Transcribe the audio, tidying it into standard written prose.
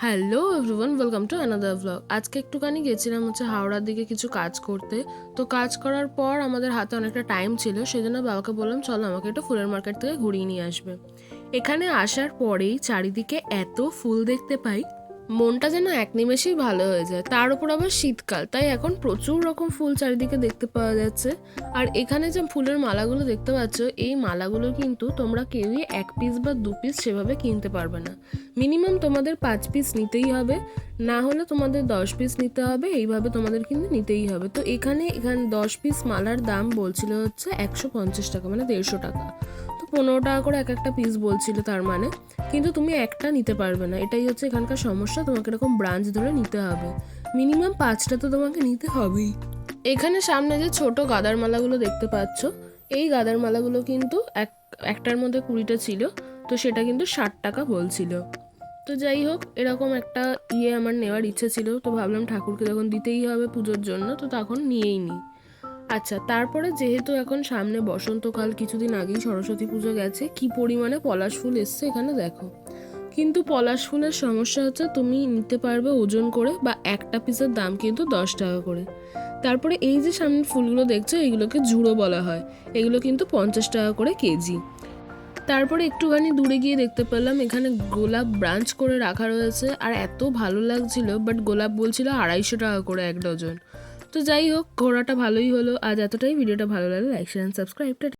Hello everyone, welcome to another vlog. আজকে একটুখানি গেছিলাম হাওড়ার দিকে কিছু কাজ করতে। তো কাজ করার পর আমাদের হাতে অনেকটা টাইম ছিল, সেজন্য বাবাকে বললাম চলো আমাকে একটু ফুলের মার্কেট থেকে ঘুরিয়ে নিয়ে আসবে। এখানে আসার পরেই চারিদিকে এত ফুল দেখতে পাই, মনটা যেন এক নিমেষেই ভালো হয়ে যায়। তার উপর আবার শীতকাল, তাই এখন প্রচুর রকম ফুল চারিদিকে দেখতে পাওয়া যাচ্ছে। আর এখানে যে ফুলের মালাগুলো দেখতে পাচ্ছ, এই মালাগুলো কিন্তু তোমরা কেউই 1 পিস বা 2 পিস সেভাবে কিনতে পারবে না। মিনিমাম তোমাদের 5 পিস নিতেই হবে, না হলে তোমাদের 10 পিস নিতে হবে। এইভাবে তোমাদের কিন্তু নিতেই হবে। তো এখানে 10 পিস মালার দাম বলছিল 150 টাকা, মানে 150 টাকা। তো 15 টাকা করে এক একটা পিস বলছিল, তার মানে কিন্তু তুমি একটা নিতে পারবে না। এটাই এখানকার সমস্যা, তোমাকে এরকম ব্রাঞ্চ ধরে নিতে হবে। মিনিমাম 5টা তো তোমাকে নিতে হবেই। এখানে সামনে যে ছোট গাদার মালাগুলো দেখতে পাচ্ছ, এই গাদার মালাগুলো কিন্তু একটার মধ্যে 20টা ছিল। তো সেটা কিন্তু 60 টাকা বলছিল। তো যাই হোক, এরকম একটা আমার নেওয়ার ইচ্ছে ছিল, তো ভাবলাম ঠাকুরকে যখন দিতেই হবে পুজোর জন্য, তো তখন নিয়েই নিই। আচ্ছা, তারপরে যেহেতু এখন সামনে বসন্তকাল, কিছুদিন আগেই সরস্বতী পুজো গেছে, কি পরিমাণে পলাশ ফুল এসছে এখানে দেখো। কিন্তু পলাশ ফুলের সমস্যা তুমি নিতে পারবে ওজন করে, বা একটা পিসের দাম কিন্তু 10 টাকা করে। তারপরে এই যে সামনের ফুলগুলো দেখছো, এগুলোকে ঝুড়ো বলা হয়। এগুলো কিন্তু 50 টাকা করে কেজি। তারপরে একটুখানি দূরে গিয়ে দেখতে পেলাম এখানে গোলাপ ব্রাঞ্চ করে রাখা রয়েছে, আর এত ভালো লাগছিল। বাট গোলাপ বলছিল 250 টাকা করে 1 ডজন। তো যাই হোক, ঘোরাটা ভালোই হলো। আজ এতটাই। ভিডিওটা ভালো লাগলে লাইক, শেয়ার, সাবস্ক্রাইব।